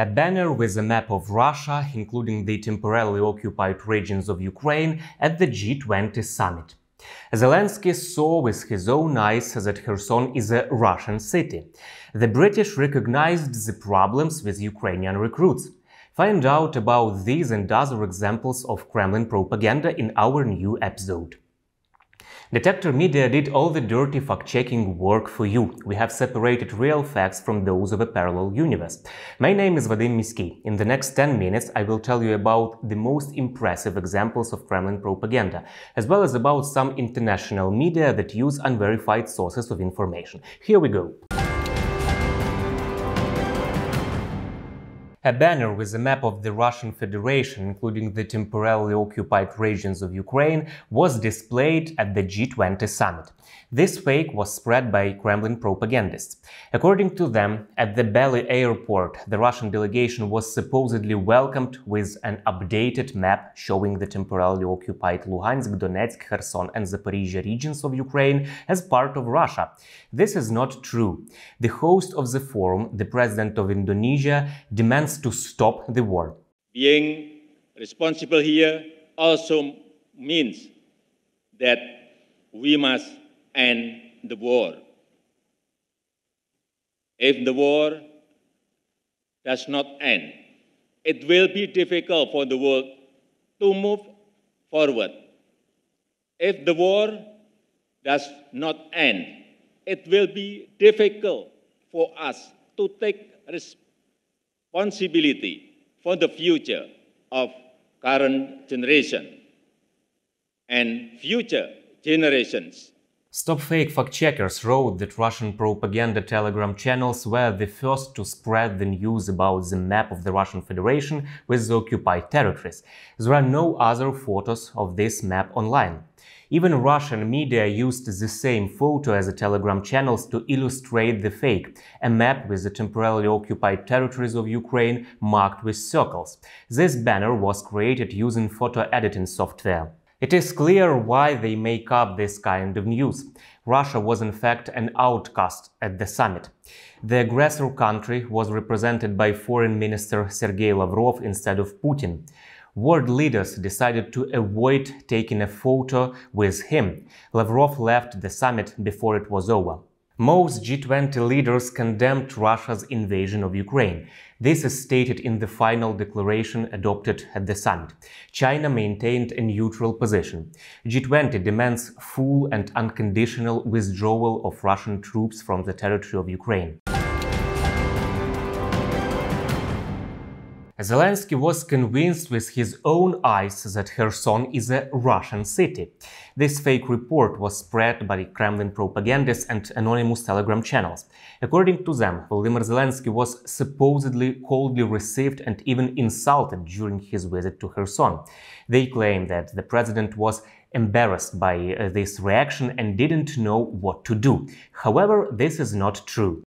A banner with a map of Russia, including the temporarily occupied regions of Ukraine, at the G20 summit. Zelenskyy saw with his own eyes that Kherson is a Russian city. The British recognized the problems with Ukrainian recruits. Find out about these and other examples of Kremlin propaganda in our new episode. Detector Media did all the dirty fact-checking work for you. We have separated real facts from those of a parallel universe. My name is Vadym Miskyi. In the next 10 minutes I will tell you about the most impressive examples of Kremlin propaganda, as well as about some international media that use unverified sources of information. Here we go. A banner with a map of the Russian Federation, including the temporarily occupied regions of Ukraine, was displayed at the G20 summit. This fake was spread by Kremlin propagandists. According to them, at the Belly airport, the Russian delegation was supposedly welcomed with an updated map showing the temporarily occupied Luhansk, Donetsk, Kherson and Zaporizhia regions of Ukraine as part of Russia. This is not true. The host of the forum, the president of Indonesia, demands to stop the war. Being responsible here also means that we must end the war. If the war does not end, it will be difficult for the world to move forward. If the war does not end, it will be difficult for us to take responsibility for the future of current generation and future generations. Stop Fake fact-checkers wrote that Russian propaganda Telegram channels were the first to spread the news about the map of the Russian Federation with the occupied territories. There are no other photos of this map online. Even Russian media used the same photo as the Telegram channels to illustrate the fake, a map with the temporarily occupied territories of Ukraine marked with circles. This banner was created using photo editing software. It is clear why they make up this kind of news. Russia was in fact an outcast at the summit. The aggressor country was represented by Foreign Minister Sergei Lavrov instead of Putin. World leaders decided to avoid taking a photo with him. Lavrov left the summit before it was over. Most G20 leaders condemned Russia's invasion of Ukraine. This is stated in the final declaration adopted at the summit. China maintained a neutral position. G20 demands full and unconditional withdrawal of Russian troops from the territory of Ukraine. Zelenskyy was convinced with his own eyes that Kherson is a Russian city. This fake report was spread by Kremlin propagandists and anonymous Telegram channels. According to them, Volodymyr Zelenskyy was supposedly coldly received and even insulted during his visit to Kherson. They claim that the president was embarrassed by this reaction and didn't know what to do. However, this is not true.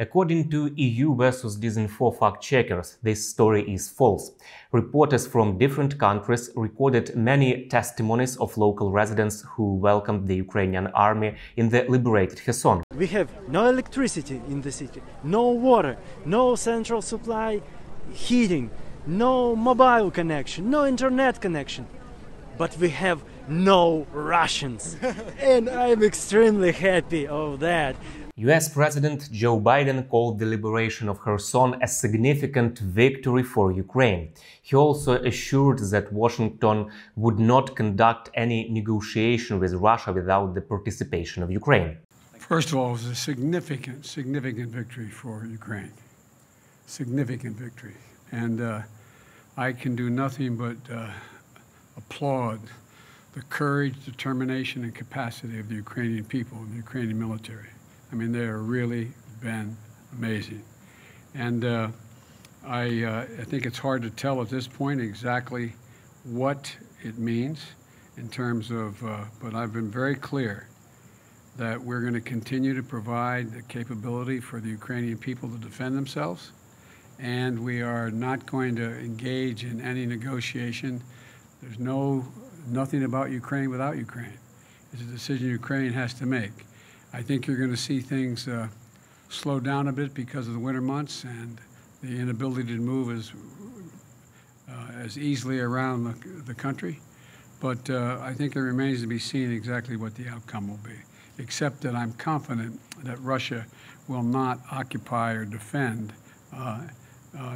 According to EU versus Disinfo fact-checkers, this story is false. Reporters from different countries recorded many testimonies of local residents who welcomed the Ukrainian army in the liberated Kherson. We have no electricity in the city, no water, no central supply heating, no mobile connection, no internet connection. But we have no Russians. And I'm extremely happy of that. US President Joe Biden called the liberation of Kherson a significant victory for Ukraine. He also assured that Washington would not conduct any negotiation with Russia without the participation of Ukraine. First of all, it was a significant victory for Ukraine. Significant victory. And I can do nothing but applaud the courage, determination, and capacity of the Ukrainian people and the Ukrainian military. I mean, they have really been amazing. And I think it's hard to tell at this point exactly what it means in terms of, but I've been very clear that we're going to continue to provide the capability for the Ukrainian people to defend themselves, and we are not going to engage in any negotiation There's nothing about Ukraine without Ukraine. It's a decision Ukraine has to make. I think you're going to see things slow down a bit because of the winter months and the inability to move as easily around the country. But I think it remains to be seen exactly what the outcome will be, except that I'm confident that Russia will not occupy or defend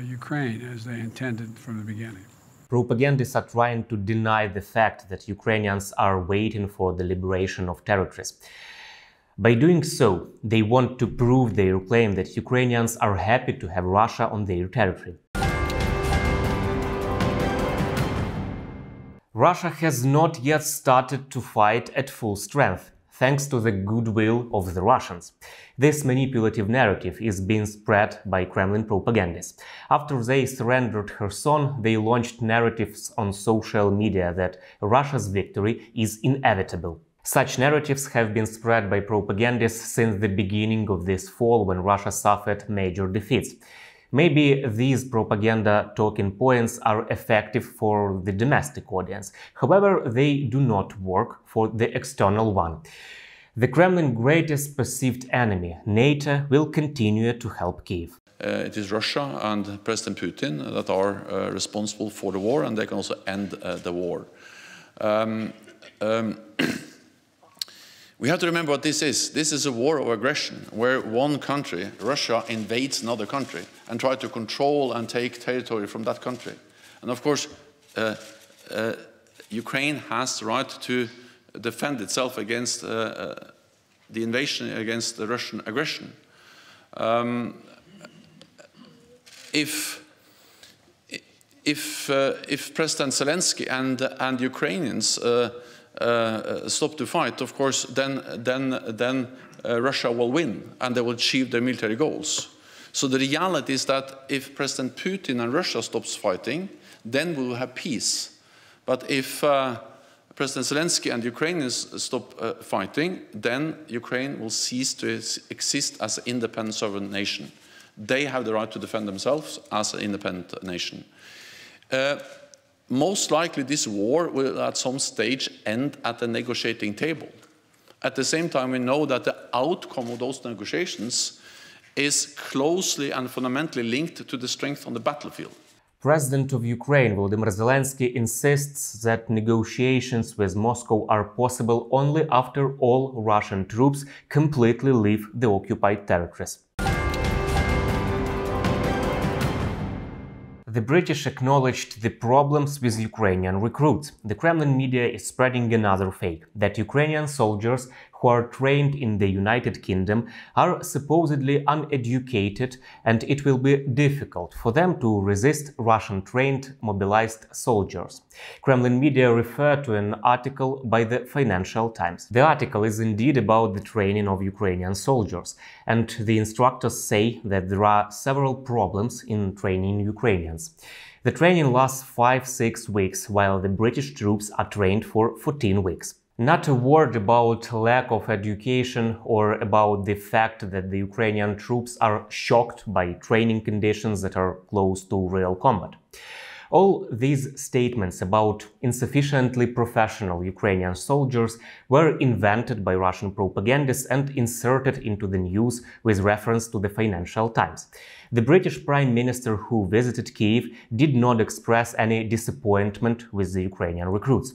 Ukraine as they intended from the beginning. Propagandists are trying to deny the fact that Ukrainians are waiting for the liberation of territories. By doing so, they want to prove their claim that Ukrainians are happy to have Russia on their territory. Russia has not yet started to fight at full strength, thanks to the goodwill of the Russians. This manipulative narrative is being spread by Kremlin propagandists. After they surrendered Kherson, they launched narratives on social media that Russia's victory is inevitable. Such narratives have been spread by propagandists since the beginning of this fall, when Russia suffered major defeats. Maybe these propaganda talking points are effective for the domestic audience. However, they do not work for the external one. The Kremlin's greatest perceived enemy, NATO, will continue to help Kyiv. It is Russia and President Putin that are responsible for the war, and they can also end the war. We have to remember what this is. This is a war of aggression, where one country, Russia, invades another country and tries to control and take territory from that country. And of course, Ukraine has the right to defend itself against the invasion, against the Russian aggression. If President Zelenskyy and Ukrainians stop to fight, of course, then Russia will win and they will achieve their military goals. So the reality is that if President Putin and Russia stops fighting, then we will have peace. But if President Zelenskyy and Ukrainians stop fighting, then Ukraine will cease to exist as an independent sovereign nation. They have the right to defend themselves as an independent nation. Most likely this war will at some stage end at the negotiating table. At the same time, we know that the outcome of those negotiations is closely and fundamentally linked to the strength on the battlefield. President of Ukraine, Volodymyr Zelenskyy, insists that negotiations with Moscow are possible only after all Russian troops completely leave the occupied territories. The British acknowledged the problems with Ukrainian recruits. The Kremlin media is spreading another fake, that Ukrainian soldiers who are trained in the United Kingdom are supposedly uneducated and it will be difficult for them to resist Russian-trained mobilized soldiers. Kremlin media refer to an article by the Financial Times. The article is indeed about the training of Ukrainian soldiers, and the instructors say that there are several problems in training Ukrainians. The training lasts 5-6 weeks, while the British troops are trained for 14 weeks. Not a word about lack of education or about the fact that the Ukrainian troops are shocked by training conditions that are close to real combat. All these statements about insufficiently professional Ukrainian soldiers were invented by Russian propagandists and inserted into the news with reference to the Financial Times. The British Prime Minister who visited Kyiv did not express any disappointment with the Ukrainian recruits.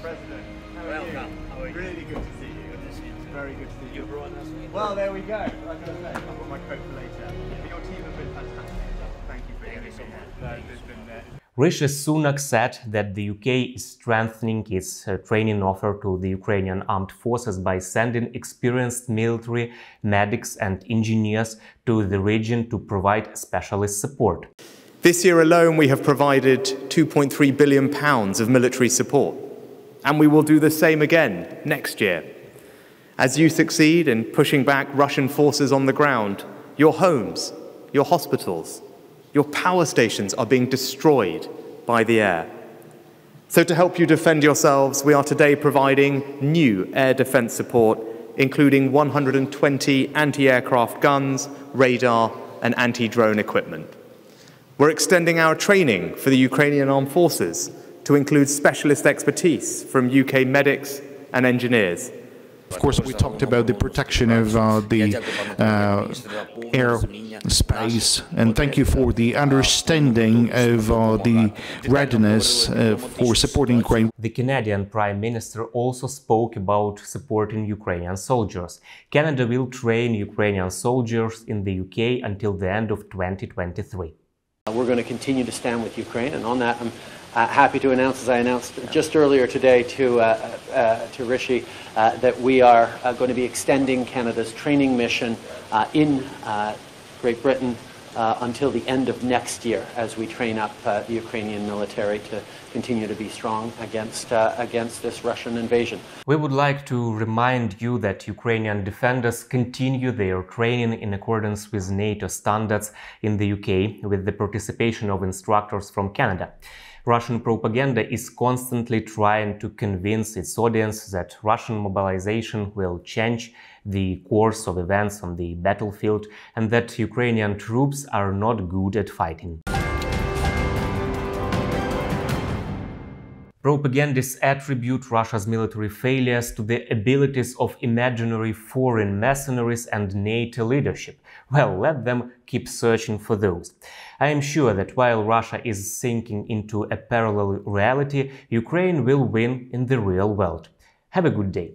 President, welcome. How are you? Really good to see you. Good to see you. Very good to see you. You brought us with you. Well, there we go. I've got to say, I've got my coat for later. But your team have been fantastic. Thank you for having me so much. Rishi Sunak said that the UK is strengthening its training offer to the Ukrainian armed forces by sending experienced military, medics and engineers to the region to provide specialist support. This year alone, we have provided £2.3 billion of military support, and we will do the same again next year. As you succeed in pushing back Russian forces on the ground, your homes, your hospitals, your power stations are being destroyed by the air. So to help you defend yourselves, we are today providing new air defense support, including 120 anti-aircraft guns, radar, and anti-drone equipment. We're extending our training for the Ukrainian armed forces to include specialist expertise from UK medics and engineers. Of course, we talked about the protection of the airspace, and thank you for the understanding of the readiness for supporting Ukraine. The Canadian Prime Minister also spoke about supporting Ukrainian soldiers. Canada will train Ukrainian soldiers in the UK until the end of 2023. We're going to continue to stand with Ukraine, and on that I'm happy to announce, as I announced just earlier today to Rishi, that we are going to be extending Canada's training mission in Great Britain until the end of next year, as we train up the Ukrainian military to continue to be strong against this Russian invasion. We would like to remind you that Ukrainian defenders continue their training in accordance with NATO standards in the UK, with the participation of instructors from Canada. Russian propaganda is constantly trying to convince its audience that Russian mobilization will change the course of events on the battlefield and that Ukrainian troops are not good at fighting. Propagandists attribute Russia's military failures to the abilities of imaginary foreign mercenaries and NATO leadership. Well, let them keep searching for those. I am sure that while Russia is sinking into a parallel reality, Ukraine will win in the real world. Have a good day.